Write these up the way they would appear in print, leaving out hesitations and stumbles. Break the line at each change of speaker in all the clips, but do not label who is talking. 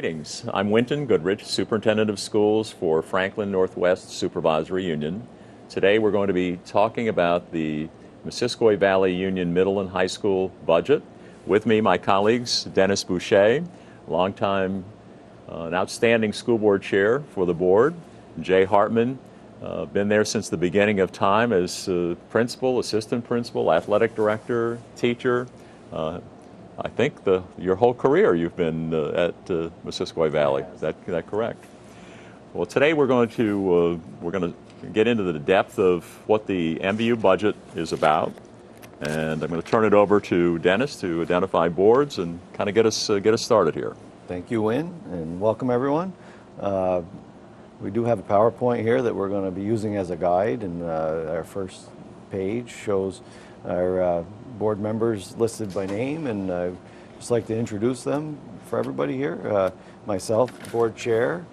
Greetings. I'm Winton Goodrich, Superintendent of Schools for Franklin Northwest Supervisory Union. Today we're going to be talking about the Missisquoi Valley Union Middle and High School budget. With me, my colleagues, Dennis Boucher, longtime an outstanding school board chair for the board, Jay Hartman, been there since the beginning of time as principal, assistant principal, athletic director, teacher. I think your whole career you've been at Missisquoi Valley. Is that correct? Well, today we're going to get into the depth of what the MVU budget is about, and I'm going to turn it over to Dennis to identify boards and kind of get us started here.
Thank you, Win, and welcome everyone. We do have a PowerPoint here that we're going to be using as a guide, and our first page shows our board members listed by name, and I'd just like to introduce them for everybody here. Myself, board chair,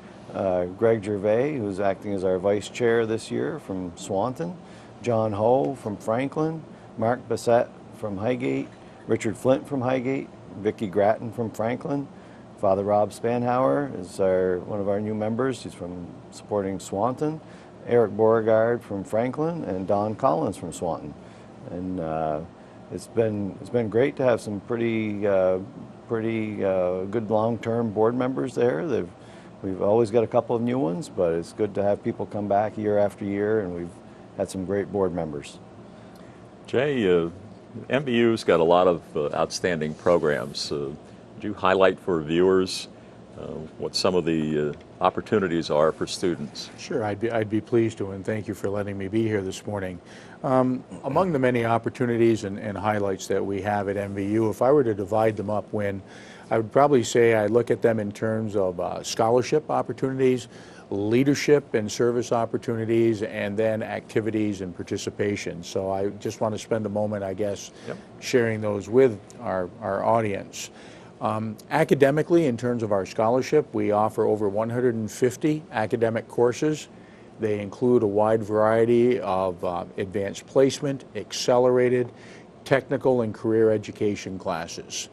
Greg Gervais, who's acting as our vice chair this year from Swanton, John Ho from Franklin, Mark Bassett from Highgate, Richard Flint from Highgate, Vicki Gratton from Franklin, Father Rob Spanhauer is one of our new members. He's from supporting Swanton, Eric Beauregard from Franklin, and Don Collins from Swanton. And it's been great to have some pretty good long-term board members there. We've always got a couple of new ones, but it's good to have people come back year after year, and we've had some great board members.
Jay, MVU's got a lot of outstanding programs. Would you highlight for viewers what some of the opportunities are for students?
Sure, I'd be pleased to, and thank you for letting me be here this morning. Among the many opportunities and highlights that we have at MVU, if I were to divide them up, I would probably say I look at them in terms of scholarship opportunities, leadership and service opportunities, and then activities and participation. So I just want to spend a moment, I guess, sharing those with our audience. Academically, in terms of our scholarship, we offer over 150 academic courses. They include a wide variety of advanced placement, accelerated, technical, and career education classes.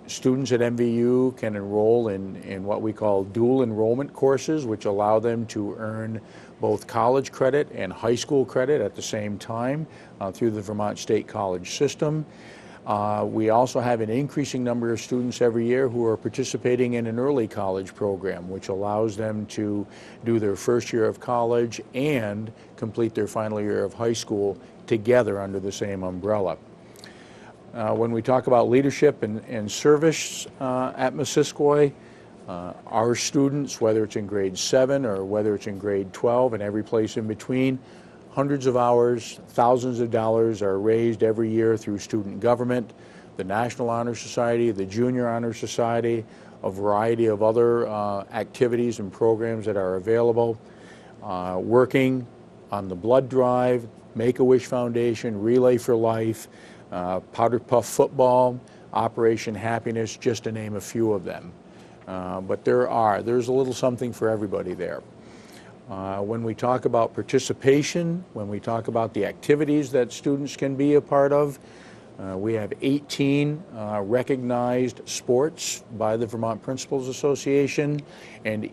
Students at MVU can enroll in what we call dual enrollment courses, which allow them to earn both college credit and high school credit at the same time through the Vermont State College system. We also have an increasing number of students every year who are participating in an early college program, which allows them to do their first year of college and complete their final year of high school together under the same umbrella. When we talk about leadership and service at Missisquoi, our students, whether it's in grade 7 or whether it's in grade 12 and every place in between, hundreds of hours, thousands of dollars are raised every year through student government, the National Honor Society, the Junior Honor Society, a variety of other activities and programs that are available, working on the blood drive, Make-A-Wish Foundation, Relay for Life, Powder Puff Football, Operation Happiness, just to name a few of them. But there's a little something for everybody there. When we talk about participation, when we talk about the activities that students can be a part of, we have 18 recognized sports by the Vermont Principals Association, and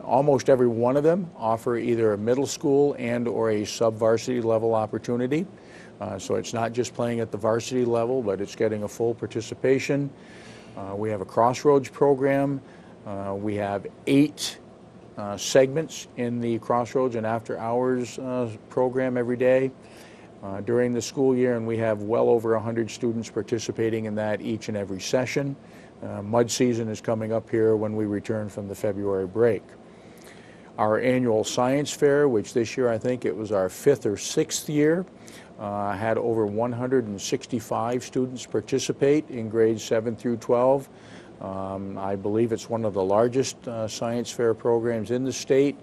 almost every one of them offer either a middle school and or a sub-varsity level opportunity. So it's not just playing at the varsity level, but it's getting a full participation. We have a Crossroads program. We have 8 segments in the Crossroads and After Hours program every day during the school year, and we have well over 100 students participating in that each and every session. Mud season is coming up here when we return from the February break. Our annual science fair, which this year I think it was our 5th or 6th year, had over 165 students participate in grades 7 through 12. I believe it's one of the largest science fair programs in the state,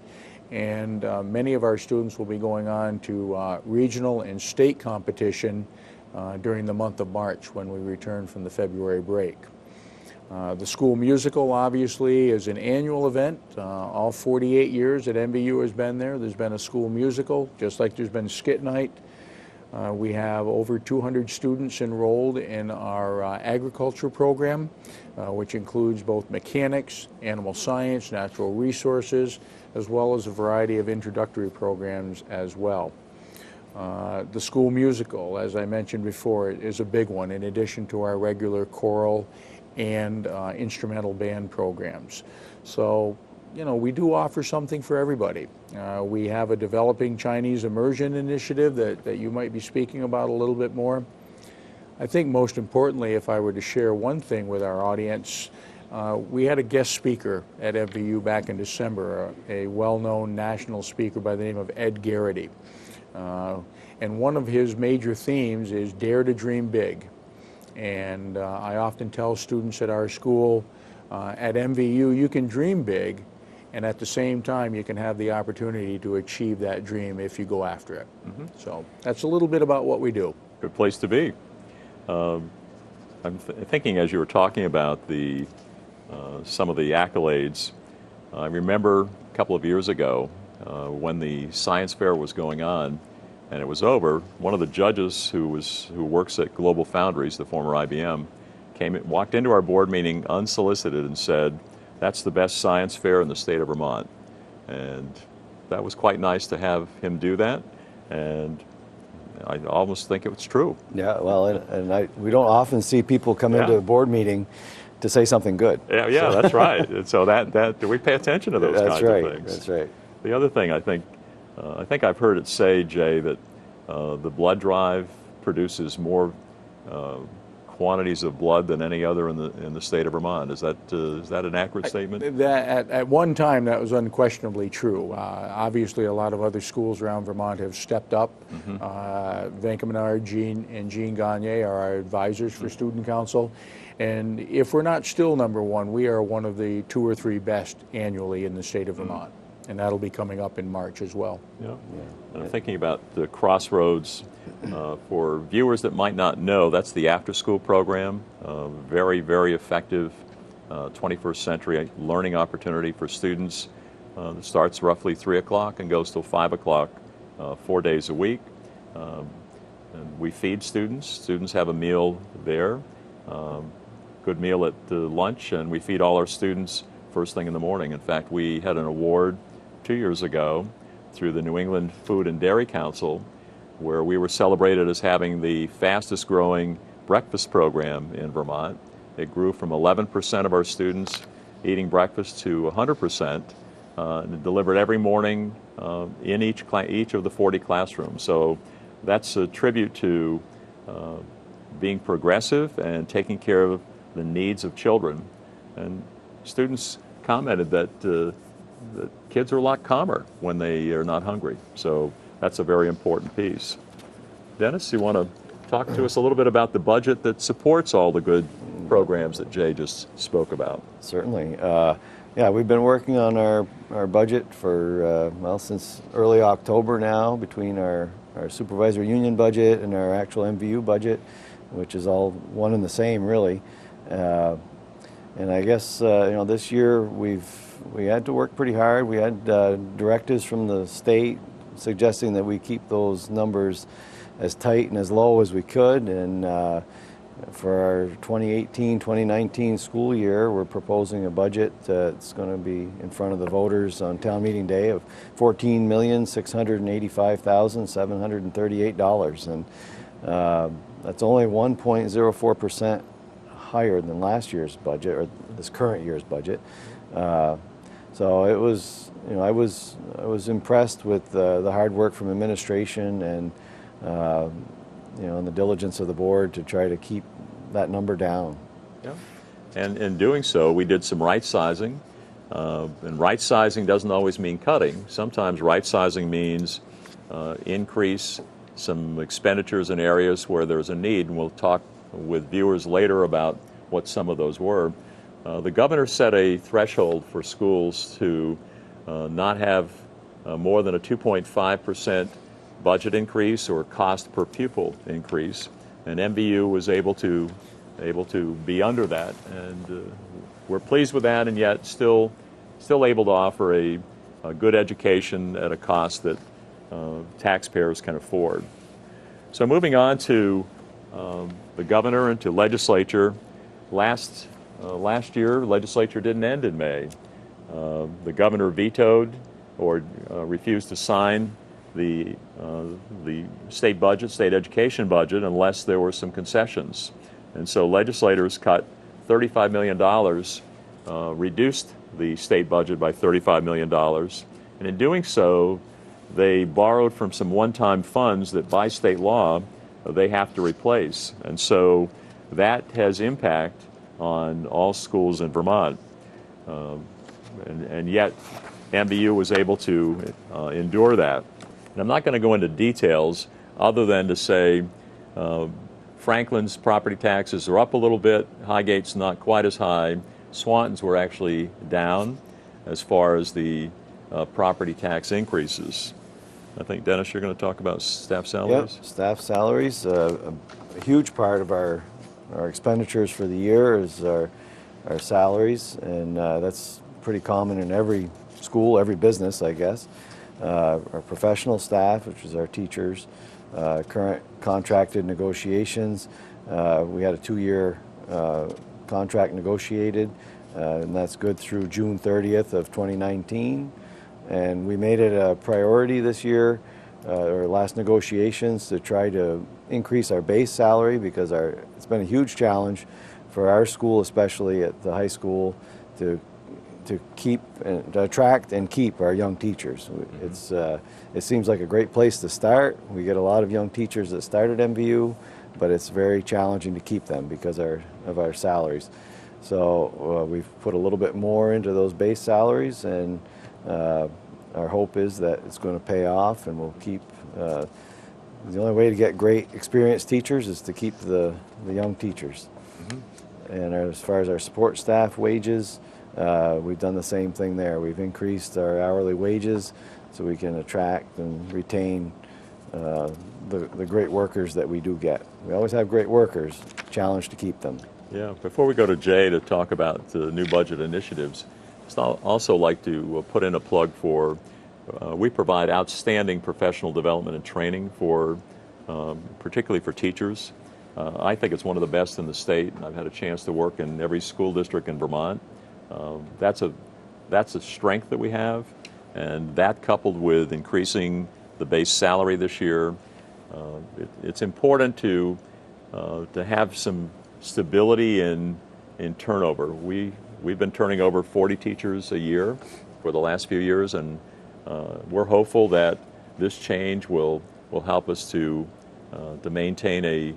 and many of our students will be going on to regional and state competition during the month of March when we return from the February break. The school musical obviously is an annual event. All 48 years that MVU has been there, there's been a school musical, just like there's been skit night. We have over 200 students enrolled in our agriculture program, which includes both mechanics, animal science, natural resources, as well as a variety of introductory programs as well. The school musical, as I mentioned before, is a big one, in addition to our regular choral and instrumental band programs. So, you know, we do offer something for everybody. We have a developing Chinese immersion initiative that you might be speaking about a little bit more. I think most importantly, if I were to share one thing with our audience, we had a guest speaker at MVU back in December, a well-known national speaker by the name of Ed Garrity. And one of his major themes is Dare to Dream Big. And I often tell students at our school, at MVU, you can dream big, and at the same time, you can have the opportunity to achieve that dream if you go after it. Mm-hmm. So that's a little bit about what we do.
Good place to be. I'm thinking as you were talking about the some of the accolades, I remember a couple of years ago when the science fair was going on and it was over, one of the judges who works at Global Foundries, the former IBM, walked into our board meeting unsolicited and said, "That's the best science fair in the state of Vermont." And that was quite nice to have him do that, and I almost think it was true.
Yeah, well, and we don't often see people come into a board meeting to say something good.
Yeah, so. That's right. And so that we pay attention to those kinds of things.
That's right.
The other thing I think I've heard it say, Jay, that the blood drive produces more quantities of blood than any other in the state of Vermont. Is that an accurate statement?
At one time, that was unquestionably true. Obviously, a lot of other schools around Vermont have stepped up. Mm-hmm. Vanka Menard, Jean Gagne are our advisors for Student Council. And if we're not still number one, we are one of the 2 or 3 best annually in the state of Vermont. And that'll be coming up in March as well. Yeah.
And I'm thinking about the Crossroads. For viewers that might not know, that's the after-school program. Very, very effective 21st century learning opportunity for students. It starts roughly 3 o'clock and goes till 5 o'clock 4 days a week. And we feed students. Students have a meal there, good meal at lunch, and we feed all our students first thing in the morning. In fact, we had an award 2 years ago through the New England Food and Dairy Council, where we were celebrated as having the fastest growing breakfast program in Vermont. It grew from 11% of our students eating breakfast to 100%, and it delivered every morning in each of the 40 classrooms. So that's a tribute to being progressive and taking care of the needs of children. And students commented that kids are a lot calmer when they are not hungry. So that's a very important piece. Dennis, you want to talk to us a little bit about the budget that supports all the good programs that Jay just spoke about?
Certainly. Yeah, we've been working on our budget for, since early October now, between our supervisory union budget and our actual MVU budget, which is all one and the same, really. And I guess, this year we had to work pretty hard. We had directives from the state suggesting that we keep those numbers as tight and as low as we could. And for our 2018-2019 school year, we're proposing a budget that's going to be in front of the voters on town meeting day of $14,685,738. And that's only 1.04% higher than last year's budget, or this current year's budget. So it was, I was impressed with the hard work from administration and and the diligence of the board to try to keep that number down.
Yeah. And in doing so, we did some right sizing. And right sizing doesn't always mean cutting. Sometimes right sizing means increase some expenditures in areas where there's a need, and we'll talk with viewers later about what some of those were. The governor set a threshold for schools to not have more than a 2.5% budget increase or cost per pupil increase, and MVU was able to be under that, and we're pleased with that, and yet still able to offer a good education at a cost that taxpayers can afford. So moving on to the governor and to legislature. Last year, legislature didn't end in May. The governor vetoed or refused to sign the state budget, state education budget, unless there were some concessions. And so legislators cut $35 million, reduced the state budget by $35 million. And in doing so, they borrowed from some one-time funds that by state law they have to replace. And so that has impact on all schools in Vermont. And yet MVU was able to endure that. And I'm not going to go into details other than to say Franklin's property taxes are up a little bit, Highgate's not quite as high, Swanton's were actually down as far as the property tax increases. I think, Dennis, you're going to talk about staff salaries?
Yep, staff salaries. A huge part of our expenditures for the year is our salaries, and that's pretty common in every school, every business, I guess. Our professional staff, which is our teachers, current contracted negotiations. We had a 2-year contract negotiated, and that's good through June 30th of 2019. And we made it a priority this year, our last negotiations, to try to increase our base salary, because it's been a huge challenge for our school, especially at the high school, to keep and to attract and keep our young teachers. It seems like a great place to start. We get a lot of young teachers that start at MVU, but it's very challenging to keep them because of our salaries. So we've put a little bit more into those base salaries, and our hope is that it's going to pay off, and we'll keep. The only way to get great experienced teachers is to keep the young teachers. Mm-hmm. And as far as our support staff wages, we've done the same thing there. We've increased our hourly wages so we can attract and retain the great workers that we do get. We always have great workers, challenge to keep them.
Yeah, before we go to Jay to talk about the new budget initiatives, I'd also like to put in a plug for, we provide outstanding professional development and training for, particularly for teachers. I think it's one of the best in the state, and I've had a chance to work in every school district in Vermont. That's a strength that we have, and that coupled with increasing the base salary this year, it's important to have some stability in turnover. We've been turning over 40 teachers a year for the last few years, and we're hopeful that this change will help us to maintain a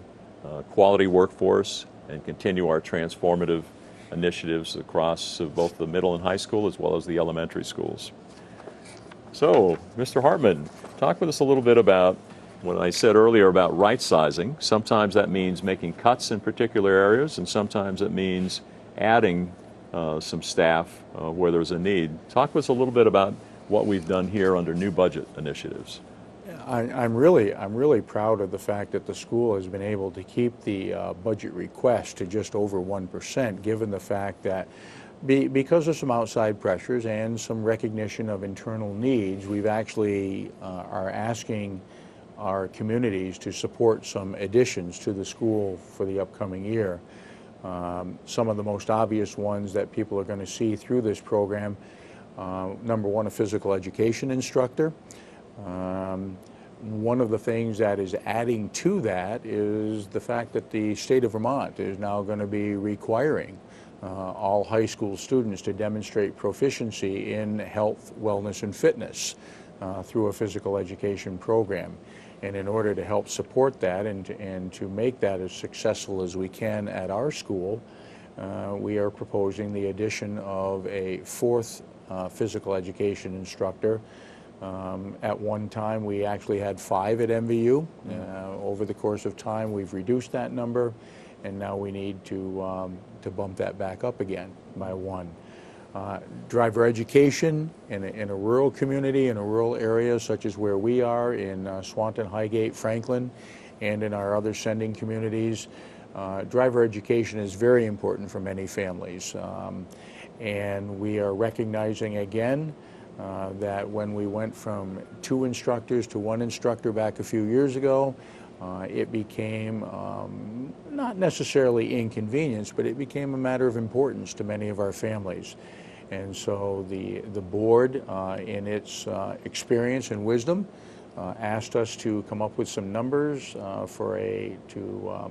quality workforce and continue our transformative initiatives across both the middle and high school as well as the elementary schools. So, Mr. Hartman, talk with us a little bit about what I said earlier about right sizing. Sometimes that means making cuts in particular areas, and sometimes it means adding some staff where there's a need. Talk with us a little bit about what we've done here under new budget initiatives.
I'm really proud of the fact that the school has been able to keep the budget request to just over 1%, given the fact that because of some outside pressures and some recognition of internal needs, we've actually are asking our communities to support some additions to the school for the upcoming year. Some of the most obvious ones that people are going to see through this program, number one, a physical education instructor. One of the things that is adding to that is the fact that the state of Vermont is now going to be requiring all high school students to demonstrate proficiency in health, wellness, and fitness through a physical education program. And in order to help support that and to make that as successful as we can at our school, we are proposing the addition of a 4th physical education instructor. At one time, we actually had 5 at MVU. Over the course of time, we've reduced that number, and now we need to bump that back up again by 1. Driver education in a rural community, in a rural area such as where we are in Swanton, Highgate, Franklin, and in our other sending communities. Driver education is very important for many families, and we are recognizing again that when we went from 2 instructors to 1 instructor back a few years ago, it became not necessarily inconvenience, but it became a matter of importance to many of our families. And so the board, in its experience and wisdom, asked us to come up with some numbers to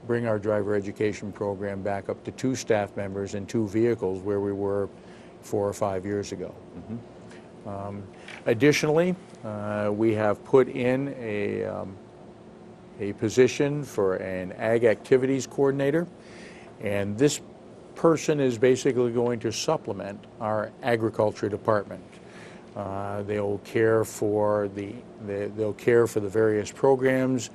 bring our driver education program back up to 2 staff members and 2 vehicles where we were 4 or 5 years ago. Additionally, we have put in a position for an ag activities coordinator, and this person is basically going to supplement our agriculture department. They'll care for the various programs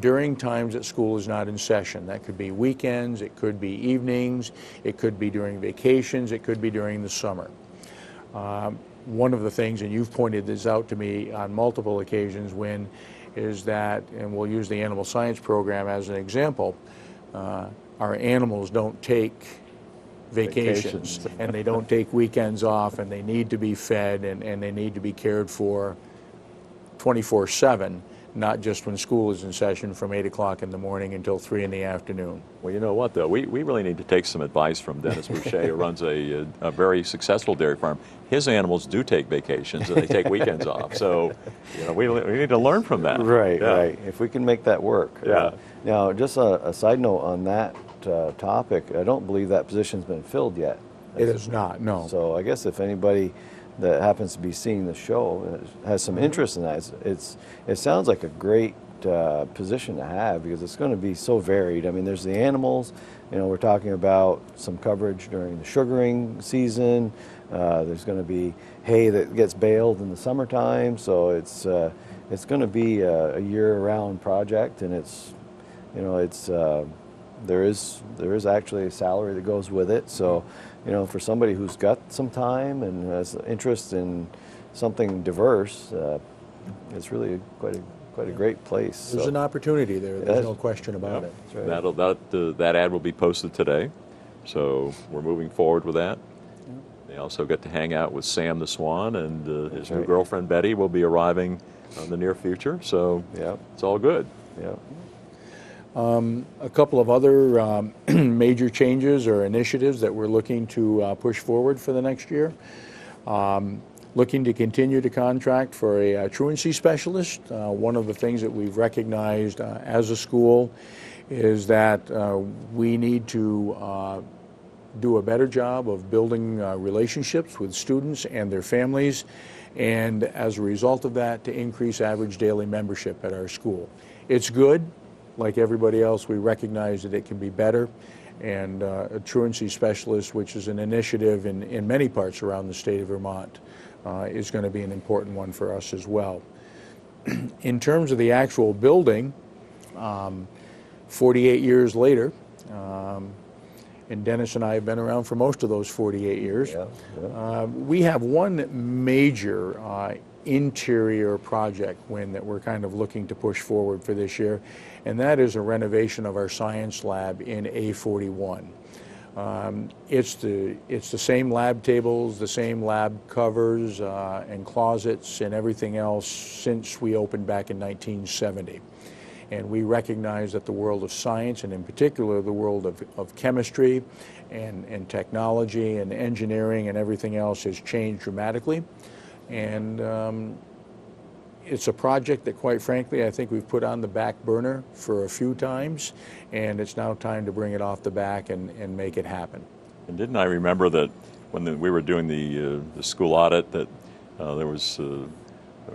during times that school is not in session. That could be weekends, it could be evenings, it could be during vacations, it could be during the summer. One of the things, and you've pointed this out to me on multiple occasions, Win, is that, and we'll use the animal science program as an example, our animals don't take vacations and they don't take weekends off, and they need to be fed and they need to be cared for 24/7, not just when school is in session from 8 o'clock in the morning until 3 in the afternoon.
Well, you know what, though? We really need to take some advice from Dennis Boucher, who runs a very successful dairy farm. His animals do take vacations and they take weekends off. So, you know, we need to learn from that.
Right,
Yeah.
right. If we can make that work.
Yeah.
Now, just a side note on that topic, I don't believe that position's been filled yet.
It is not, no.
So I guess if anybody that happens to be seeing the show has some interest in that, it sounds like a great position to have, because it's going to be so varied. I mean, there's the animals, you know, we're talking about some coverage during the sugaring season. There's going to be hay that gets baled in the summertime, so it's going to be a year-round project, and there is actually a salary that goes with it. So, you know, for somebody who's got some time and has interest in something diverse, it's really quite a great place.
There's an opportunity there. There's no question about it.
That's right.
That ad will be posted today, so we're moving forward with that. They also get to hang out with Sam the Swan, and his new girlfriend Betty will be arriving in the near future. So it's all good.
Yeah.
A couple of other major changes or initiatives that we're looking to push forward for the next year. Looking to continue to contract for a truancy specialist. One of the things that we've recognized as a school is that we need to do a better job of building relationships with students and their families, and as a result of that, to increase average daily membership at our school. It's good. Like everybody else, we recognize that it can be better, and a truancy specialist, which is an initiative in many parts around the state of Vermont, is going to be an important one for us as well. In terms of the actual building, 48 years later, and Dennis and I have been around for most of those 48 years, we have one major interior project, that we're kind of looking to push forward for this year, and that is a renovation of our science lab in A41. It's the same lab tables, the same lab covers and closets and everything else since we opened back in 1970. And we recognize that the world of science, and in particular the world of chemistry and technology and engineering and everything else, has changed dramatically. And it's a project that, quite frankly, I think we've put on the back burner for a few times, and it's now time to bring it off the back and make it happen.
And didn't I remember that when we were doing the school audit, that there was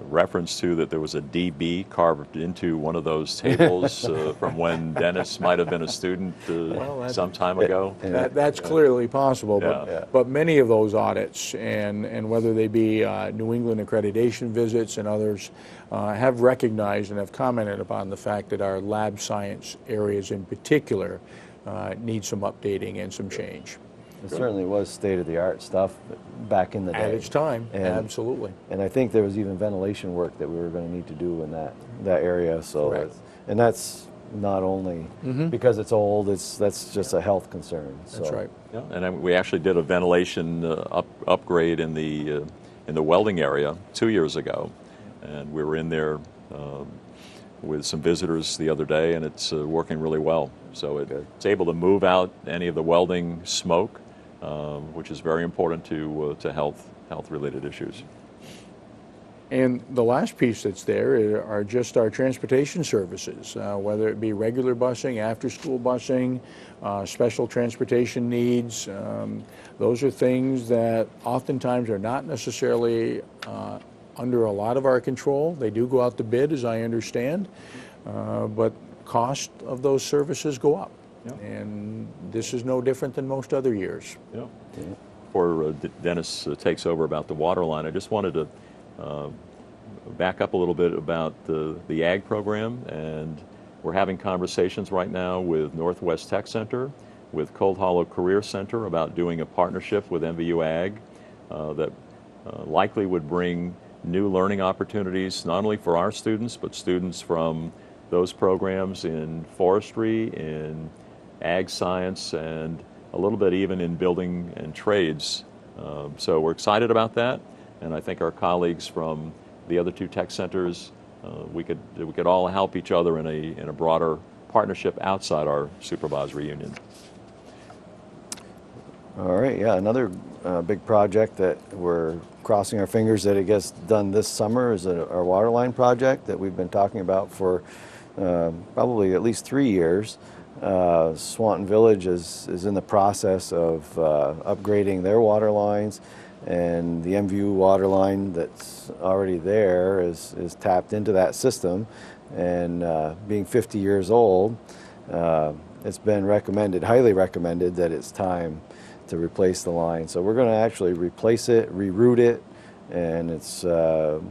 reference to that there was a DB carved into one of those tables from when Dennis might have been a student some time ago?
That's clearly possible,
Yeah.
but many of those audits, and whether they be New England accreditation visits and others, have recognized and have commented upon the fact that our lab science areas in particular need some updating and some change.
It certainly was state-of-the-art stuff back in the day.
At its time, absolutely.
And I think there was even ventilation work that we were going to need to do in that area. So,
Correct.
And that's not only because it's old; that's just a health concern.
That's
so.
right.
Yeah, and we actually did a ventilation upgrade in the welding area 2 years ago, and we were in there with some visitors the other day, and it's working really well. So it's able to move out any of the welding smoke, which is very important to health-related issues.
And the last piece that's there are just our transportation services, whether it be regular busing, after-school busing, special transportation needs. Those are things that oftentimes are not necessarily under a lot of our control. They do go out to bid, as I understand, but cost of those services go up. Yeah. And this is no different than most other years.
Yeah. Before Dennis takes over about the water line, I just wanted to back up a little bit about the ag program, and we're having conversations right now with Northwest Tech Center, with Cold Hollow Career Center about doing a partnership with MVU Ag that likely would bring new learning opportunities not only for our students but students from those programs in forestry, in ag science, and a little bit even in building and trades. So we're excited about that, and I think our colleagues from the other two tech centers, we could all help each other in a broader partnership outside our supervisory union.
All right, yeah, another big project that we're crossing our fingers that it gets done this summer is our water line project that we've been talking about for probably at least 3 years. Swanton Village is in the process of upgrading their water lines, and the MVU water line that's already there is tapped into that system, and being 50 years old, it's been recommended, highly recommended, that it's time to replace the line. So we're going to actually replace it, reroute it, and it's a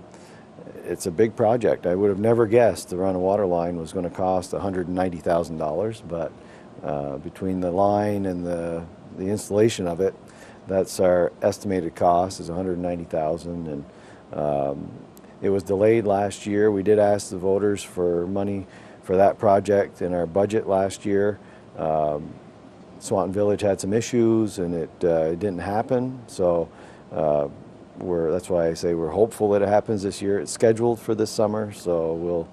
big project. I would have never guessed to run a water line was going to cost $190,000, but between the line and the installation of it, that's our estimated cost is $190,000, and it was delayed last year. We did ask the voters for money for that project in our budget last year. Swanton Village had some issues, and it didn't happen. So that's why I say we're hopeful that it happens this year. It's scheduled for this summer, so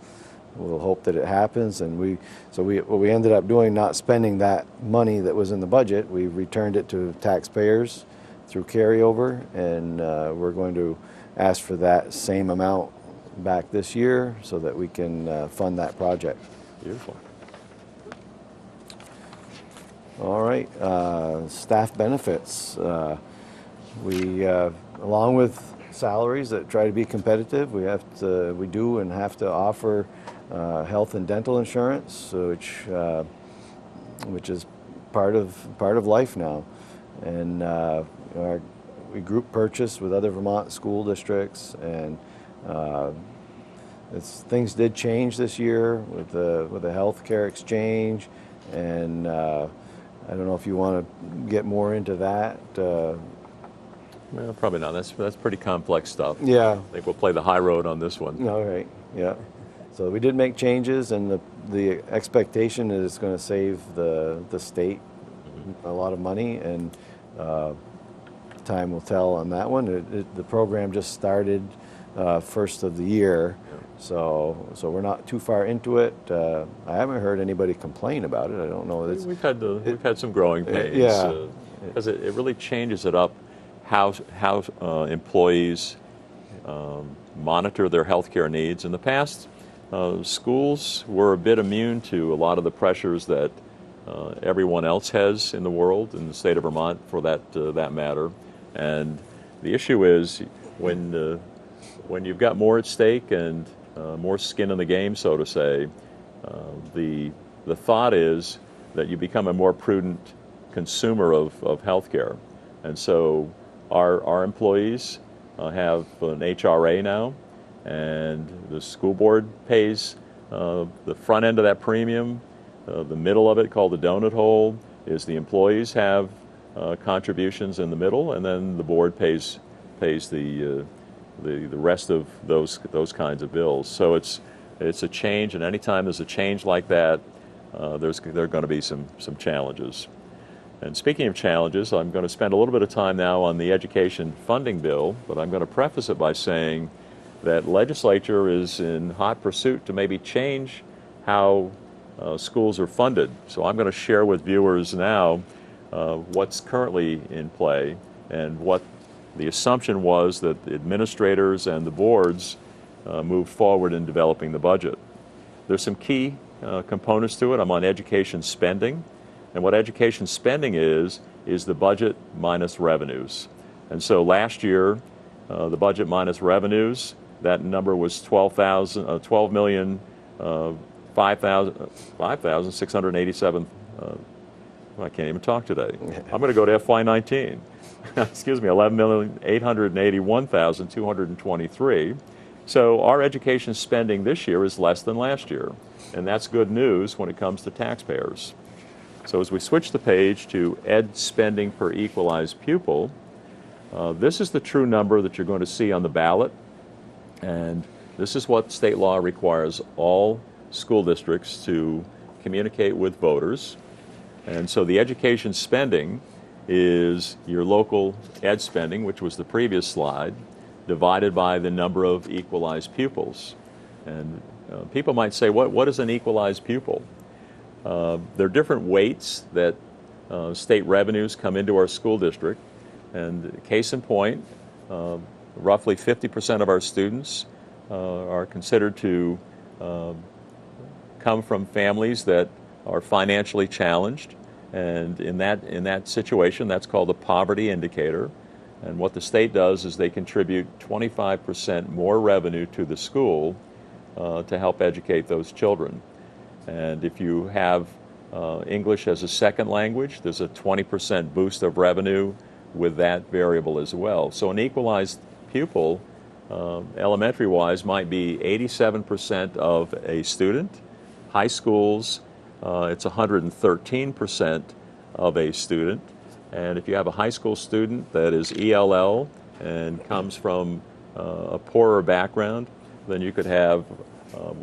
we'll hope that it happens. And what we ended up doing, not spending that money that was in the budget, we returned it to taxpayers through carryover, and we're going to ask for that same amount back this year so that we can fund that project.
Beautiful.
All right, staff benefits. We, along with salaries that try to be competitive, we do and have to offer health and dental insurance, which is part of life now, and we group purchase with other Vermont school districts, and things did change this year with the health care exchange, and I don't know if you want to get more into that.
Well, probably not. That's pretty complex stuff.
Yeah.
I think we'll play the high road on this one.
All right. Yeah. So we did make changes, and the expectation is it's going to save the state a lot of money, and time will tell on that one. The program just started first of the year. So we're not too far into it. I haven't heard anybody complain about it. I don't know.
We've had some growing pains.
Yeah,
because it really changes it up how employees monitor their health care needs. In the past, schools were a bit immune to a lot of the pressures that everyone else has in the world, in the state of Vermont, for that matter. And the issue is when you've got more at stake and more skin in the game, so to say, the thought is that you become a more prudent consumer of health care. And so our employees have an HRA now, and the school board pays the front end of that premium. The middle of it, called the donut hole, is the employees have contributions in the middle, and then the board pays the rest of those kinds of bills. So it's a change, and anytime there's a change like that, there are going to be some challenges. And speaking of challenges, I'm going to spend a little bit of time now on the education funding bill, but I'm going to preface it by saying that legislature is in hot pursuit to maybe change how schools are funded. So I'm going to share with viewers now what's currently in play and what the assumption was that the administrators and the boards moved forward in developing the budget. There's some key components to it. I'm on education spending, and what education spending is the budget minus revenues. And so last year, the budget minus revenues, that number was $12,687. I can't even talk today. I'm going to go to FY19. Excuse me, $11,881,223. So our education spending this year is less than last year, and that's good news when it comes to taxpayers. So as we switch the page to ed spending per equalized pupil, this is the true number that you're going to see on the ballot, and this is what state law requires all school districts to communicate with voters. And so the education spending is your local ed spending, which was the previous slide, divided by the number of equalized pupils. And people might say, what is an equalized pupil? There are different weights that state revenues come into our school district. And case in point, roughly 50% of our students are considered to come from families that are financially challenged. And in that situation, that's called a poverty indicator. And what the state does is they contribute 25% more revenue to the school to help educate those children. And if you have English as a second language, there's a 20% boost of revenue with that variable as well. So an equalized pupil, elementary-wise, might be 87% of a student. High schools, it's 113% of a student. And if you have a high school student that is ELL and comes from a poorer background, then you could have 1.6,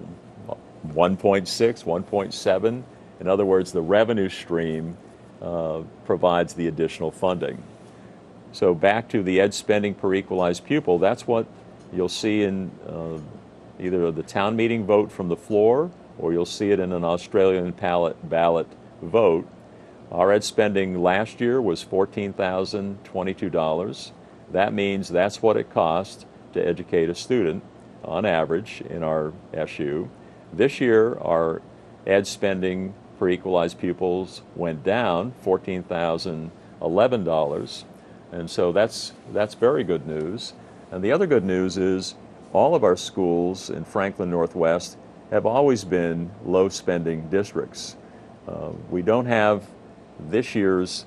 1.7. In other words, the revenue stream provides the additional funding. So back to the ed spending per equalized pupil, that's what you'll see in either the town meeting vote from the floor, or you'll see it in an Australian ballot vote. Our ed spending last year was $14,022. That means that's what it cost to educate a student on average in our SU. This year, our ed spending per equalized pupils went down $14,011. And so that's very good news. And the other good news is all of our schools in Franklin Northwest have always been low spending districts. We don't have this year's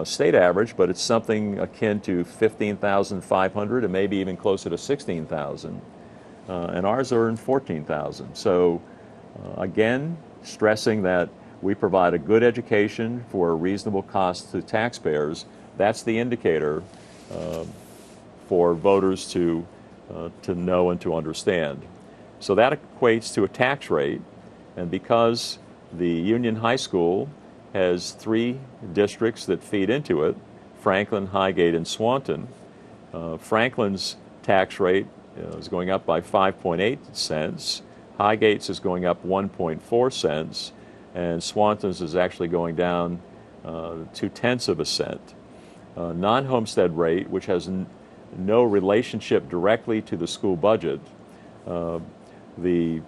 state average, but it's something akin to 15,500 and maybe even closer to 16,000. And ours are in 14,000. So again, stressing that we provide a good education for a reasonable cost to taxpayers. That's the indicator for voters to know and to understand. So that equates to a tax rate, and because the Union High School has 3 districts that feed into it, Franklin, Highgate, and Swanton, Franklin's tax rate is going up by 5.8 cents, Highgate's is going up 1.4 cents, and Swanton's is actually going down 0.2 cents. Non-homestead rate, which has no relationship directly to the school budget, the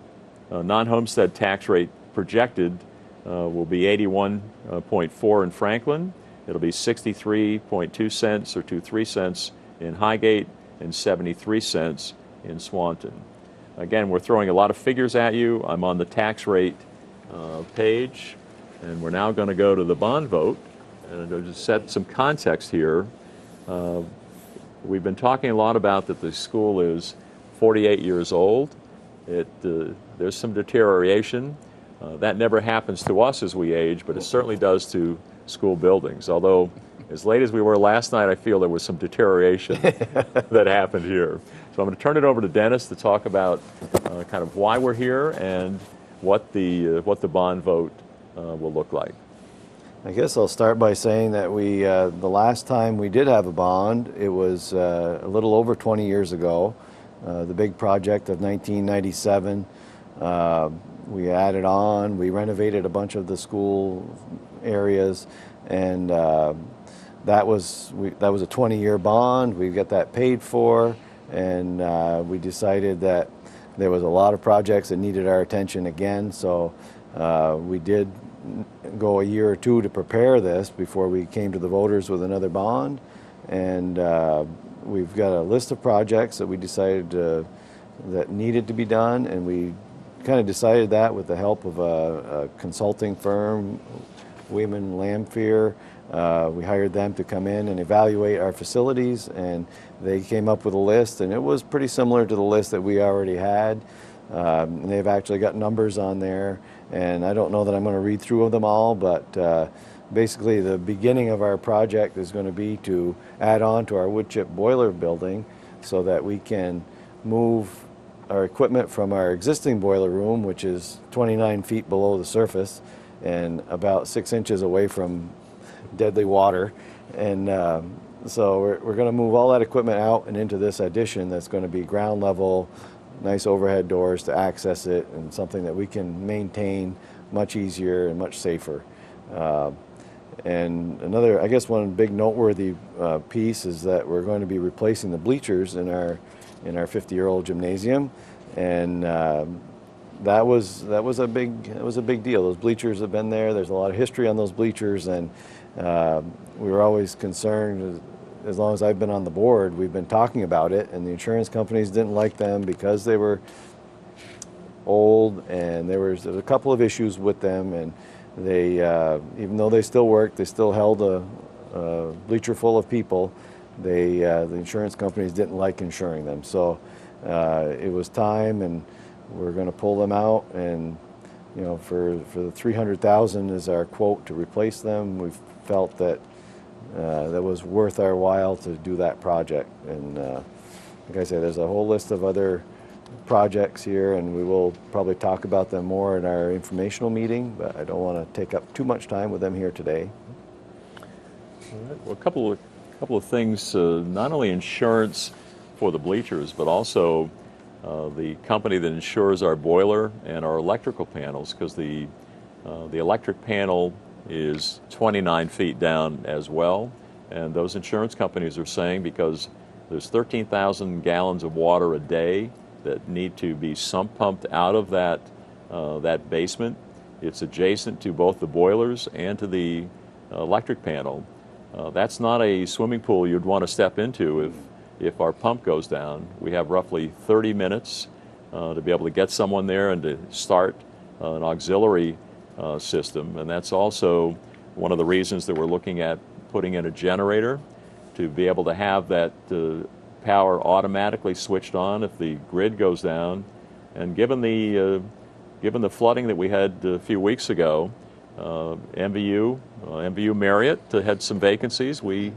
non-homestead tax rate projected will be 81.4 in Franklin. It'll be 63.2 cents or 23 cents in Highgate and 73 cents in Swanton. Again, we're throwing a lot of figures at you. I'm on the tax rate page, and we're now going to go to the bond vote. And to set some context here, we've been talking a lot about that the school is 48 years old. There's some deterioration. That never happens to us as we age, but it certainly does to school buildings. Although, as late as we were last night, I feel there was some deterioration that happened here. So I'm going to turn it over to Dennis to talk about kind of why we're here and what the bond vote will look like.
I guess I'll start by saying that the last time we did have a bond, it was a little over 20 years ago. the big project of 1997. We added on, we renovated a bunch of the school areas, and that was a 20-year bond. We got that paid for, and we decided that there was a lot of projects that needed our attention again, so we did go a year or two to prepare this before we came to the voters with another bond. And we've got a list of projects that we decided that needed to be done, and we kind of decided that with the help of a consulting firm, Wayman Lamphir. We hired them to come in and evaluate our facilities, and they came up with a list, and it was pretty similar to the list that we already had. And they've actually got numbers on there, and I don't know that I'm going to read through them all, but basically the beginning of our project is going to be to add on to our wood chip boiler building so that we can move our equipment from our existing boiler room, which is 29 feet below the surface and about 6 inches away from deadly water. And so we're going to move all that equipment out and into this addition that's going to be ground level, nice overhead doors to access it, and something that we can maintain much easier and much safer. And another, I guess one big noteworthy piece is that we're going to be replacing the bleachers in our 50-year-old gymnasium, and that was a big deal. Those bleachers have been there. There's a lot of history on those bleachers, and we were always concerned. As long as I've been on the board, we've been talking about it, and the insurance companies didn't like them because they were old, and there was a couple of issues with them, and they, even though they still worked, they still held a bleacher full of people. The insurance companies didn't like insuring them, so it was time, and we're going to pull them out, and you know, for the $300,000 is our quote to replace them. We felt that that was worth our while to do that project, and like I said, there's a whole list of other projects here, and we will probably talk about them more in our informational meeting, but I don't want to take up too much time with them here today.
All right. Well, a couple of things, not only insurance for the bleachers, but also the company that insures our boiler and our electrical panels, because the electric panel is 29 feet down as well, and those insurance companies are saying because there's 13,000 gallons of water a day that need to be sump pumped out of that basement. It's adjacent to both the boilers and to the electric panel. That's not a swimming pool you'd want to step into if our pump goes down. We have roughly 30 minutes to be able to get someone there and to start an auxiliary system, and that's also one of the reasons that we're looking at putting in a generator to be able to have that power automatically switched on if the grid goes down. And given the flooding that we had a few weeks ago, MVU Marriott had some vacancies. We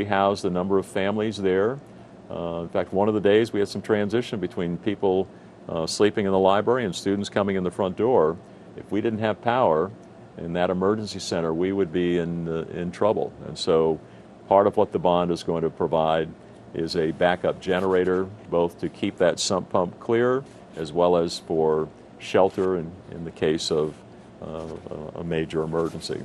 housed a number of families there. In fact, one of the days we had some transition between people sleeping in the library and students coming in the front door. If we didn't have power in that emergency center, we would be in trouble. And so part of what the bond is going to provide is a backup generator, both to keep that sump pump clear as well as for shelter in the case of a major emergency.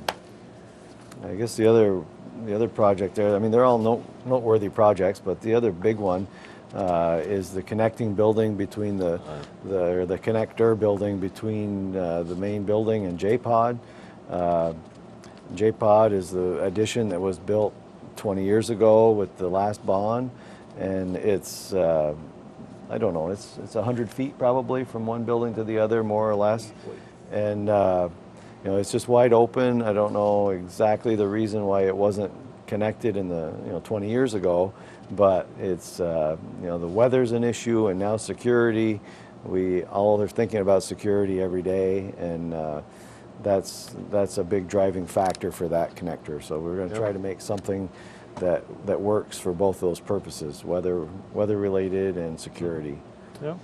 I guess the other project there, I mean, they're all noteworthy projects, but the other big one is the connecting building between the connector building between the main building and J-Pod. J-Pod is the addition that was built 20 years ago with the last bond, and it's I don't know, it's 100 feet probably from one building to the other, more or less, and you know, it's just wide open. I don't know exactly the reason why it wasn't connected in the 20 years ago, but it's you know, the weather's an issue, and now security. We all are thinking about security every day, and that's a big driving factor for that connector. So we're going to try to make something that works for both those purposes, weather related and security.
Yeah.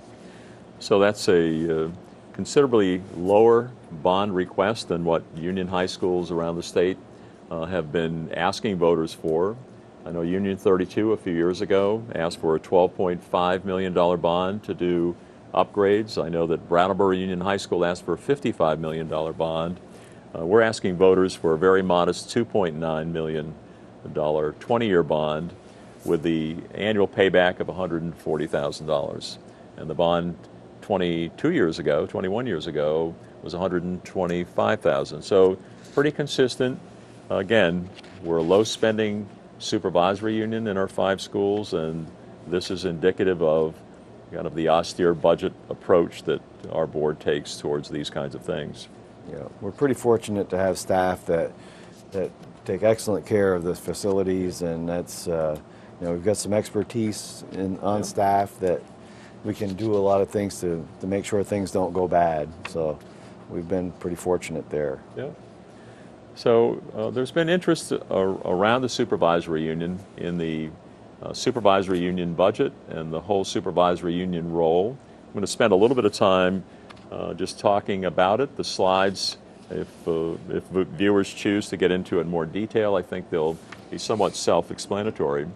So that's a considerably lower bond request than what union high schools around the state have been asking voters for. I know Union 32 a few years ago asked for a $12.5 million bond to do upgrades. I know that Brattleboro Union High School asked for a $55 million bond. We're asking voters for a very modest $2.9 million 20-year bond with the annual payback of $140,000. And the bond 21 years ago, was $125,000. So pretty consistent. Again, we're a low-spending supervisory union in our 5 schools, and this is indicative of kind of the austere budget approach that our board takes towards these kinds of things.
Yeah, we're pretty fortunate to have staff that take excellent care of the facilities, and that's we've got some expertise on staff that we can do a lot of things to make sure things don't go bad. So we've been pretty fortunate there.
Yeah. So there's been interest around the supervisory union in the supervisory union budget and the whole supervisory union role. I'm going to spend a little bit of time just talking about it. The slides, if viewers choose to get into it in more detail, I think they'll be somewhat self-explanatory.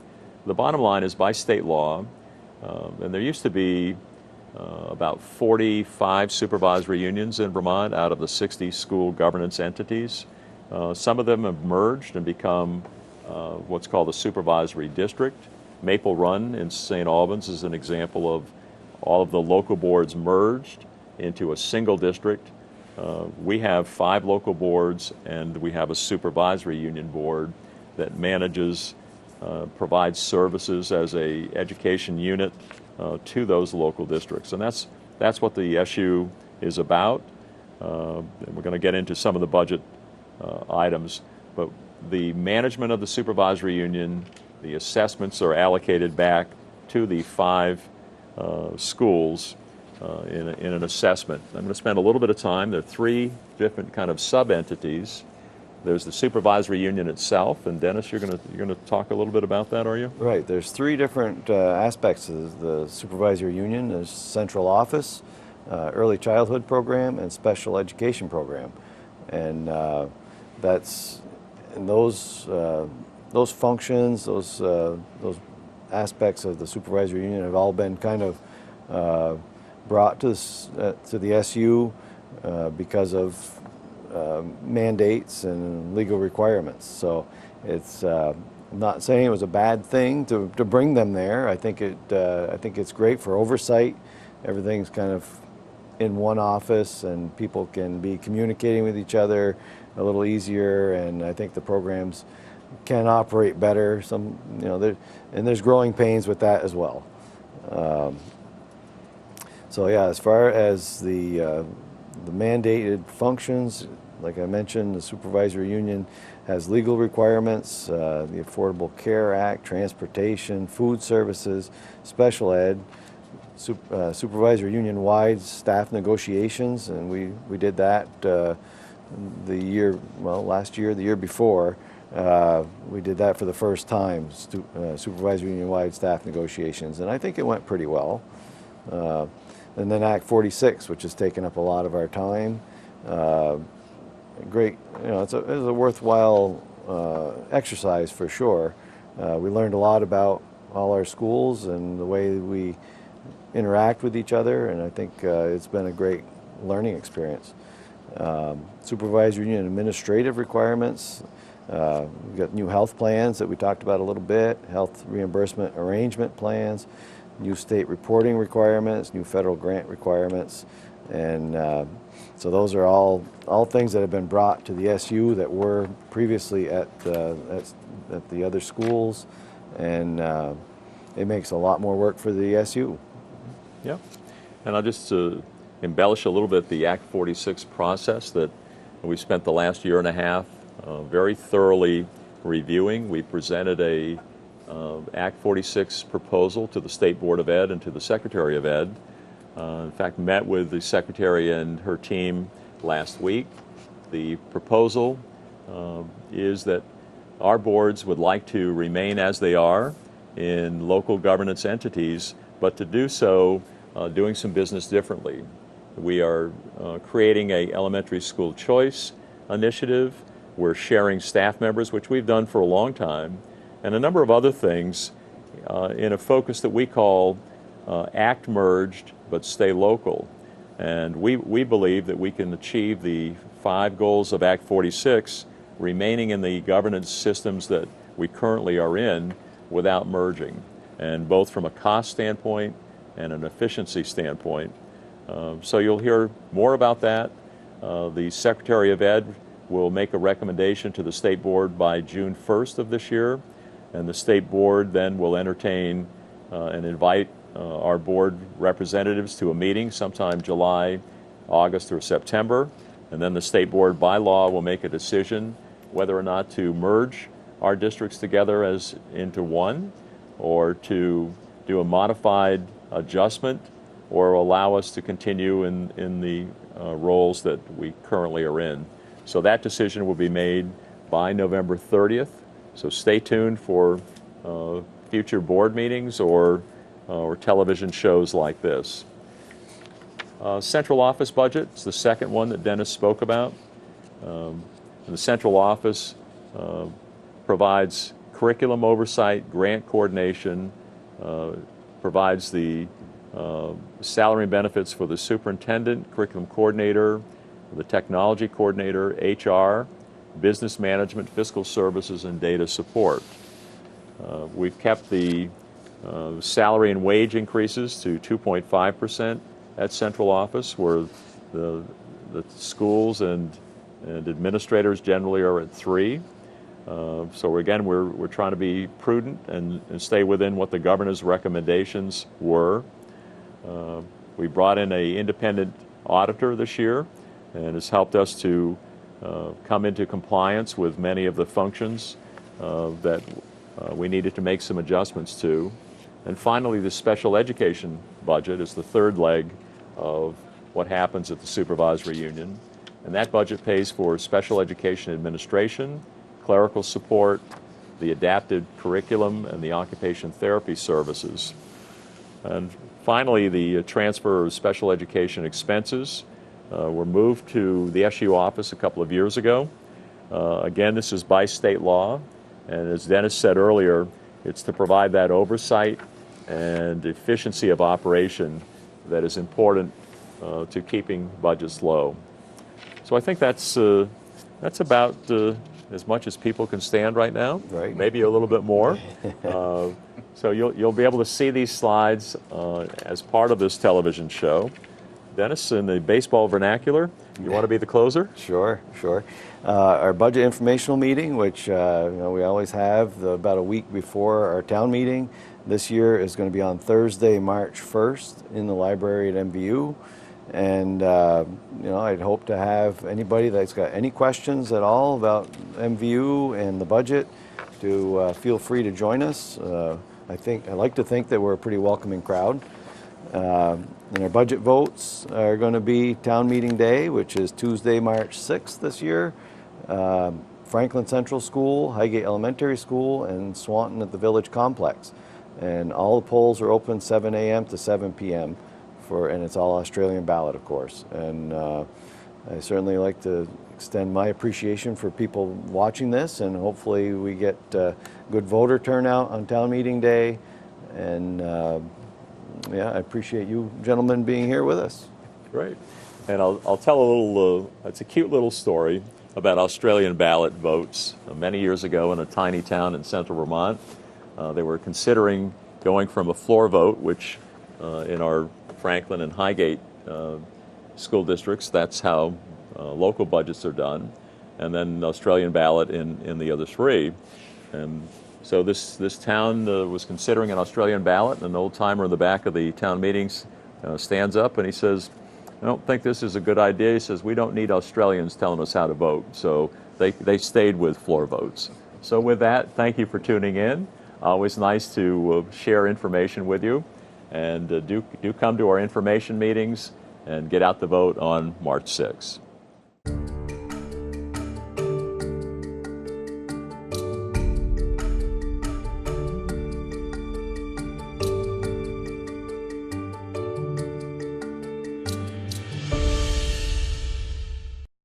The bottom line is, by state law, and there used to be about 45 supervisory unions in Vermont out of the 60 school governance entities. Some of them have merged and become what's called a supervisory district. Maple Run in St. Albans is an example of all of the local boards merged into a single district. We have 5 local boards, and we have a supervisory union board that manages, provides services as a education unit to those local districts. And that's what the SU is about. And we're going to get into some of the budget items, but the management of the supervisory union, the assessments are allocated back to the 5 schools in an assessment. I'm going to spend a little bit of time. There are 3 different kind of sub-entities. There's the supervisory union itself, and Dennis, you're going to talk a little bit about that, are you?
Right. There's 3 different aspects of the supervisory union. There's central office, early childhood program, and special education program, and those functions, those aspects of the supervisory union have all been kind of brought to the SU because of mandates and legal requirements. So it's not saying it was a bad thing to bring them there. I think it's great for oversight. Everything's kind of in one office, and people can be communicating with each other a little easier, and I think the programs can operate better. There's growing pains with that as well. So yeah, as far as the mandated functions, like I mentioned, the supervisory union has legal requirements, the Affordable Care Act, transportation, food services, special ed, supervisory union-wide staff negotiations, and we did that last year, the year before. We did that for the first time, supervisory union-wide staff negotiations, and I think it went pretty well. And then Act 46, which has taken up a lot of our time. Great, it's a worthwhile exercise for sure. We learned a lot about all our schools and the way we interact with each other, and I think it's been a great learning experience. Supervisory union administrative requirements. We've got new health plans that we talked about a little bit, health reimbursement arrangement plans, new state reporting requirements, new federal grant requirements, and so those are all things that have been brought to the SU that were previously at the other schools, and it makes a lot more work for the SU.
Yeah, and I'll just embellish a little bit the Act 46 process that we spent the last year and a half very thoroughly reviewing. We presented a Act 46 proposal to the State Board of Ed and to the Secretary of Ed. In fact, met with the Secretary and her team last week. The proposal is that our boards would like to remain as they are in local governance entities, but to do so doing some business differently. We are creating an elementary school choice initiative. We're sharing staff members, which we've done for a long time, and a number of other things in a focus that we call act merged but stay local. And we believe that we can achieve the 5 goals of Act 46 remaining in the governance systems that we currently are in without merging, and both from a cost standpoint and an efficiency standpoint. So you'll hear more about that. The Secretary of Ed will make a recommendation to the State Board by June 1st of this year, and the State Board then will entertain and invite our board representatives to a meeting sometime July, August, or September, and then the State Board by law will make a decision whether or not to merge our districts together as into one, or to do a modified adjustment, or allow us to continue in the roles that we currently are in. So that decision will be made by November 30th. So stay tuned for future board meetings or television shows like this. Central office budget is the second one that Dennis spoke about. The central office provides curriculum oversight, grant coordination, provides the salary and benefits for the superintendent, curriculum coordinator, the technology coordinator, HR, business management, fiscal services, and data support. We've kept the salary and wage increases to 2.5% at central office, where the schools and administrators generally are at 3%. So again, we're trying to be prudent and stay within what the governor's recommendations were. We brought in an independent auditor this year, and has helped us to come into compliance with many of the functions that we needed to make some adjustments to. And finally, the special education budget is the third leg of what happens at the Supervisory Union. And that budget pays for special education administration, clerical support, the adapted curriculum, and the occupation therapy services. And finally, the transfer of special education expenses were moved to the SU office a couple of years ago. Again, this is by state law, and as Dennis said earlier, it's to provide that oversight and efficiency of operation that is important to keeping budgets low. So I think that's about as much as people can stand right now.
Right.
Maybe a little bit more. So you'll be able to see these slides as part of this television show. Dennis, in the baseball vernacular, you want to be the closer?
Sure. Our budget informational meeting, which we always have about a week before our town meeting, this year is going to be on Thursday, March 1st in the library at MVU. And I'd hope to have anybody that's got any questions at all about MVU and the budget to feel free to join us. I like to think that we're a pretty welcoming crowd. And our budget votes are going to be town meeting day, which is Tuesday, March 6th this year. Franklin Central School, Highgate Elementary School, and Swanton at the Village Complex. And all the polls are open 7 a.m. to 7 p.m. And it's all Australian ballot, of course. And I certainly like to extend my appreciation for people watching this, and hopefully we get good voter turnout on town meeting day. And I appreciate you gentlemen being here with us.
Great. And I'll tell a little, it's a cute little story about Australian ballot votes. Many years ago in a tiny town in central Vermont, they were considering going from a floor vote, which in our Franklin and Highgate school districts, that's how local budgets are done, and then Australian ballot in the other 3. And so this town was considering an Australian ballot, and an old timer in the back of the town meetings stands up and he says, "I don't think this is a good idea." He says, "We don't need Australians telling us how to vote." So they stayed with floor votes. So with that, thank you for tuning in. Always nice to share information with you. And do come to our information meetings and get out the vote on March 6th.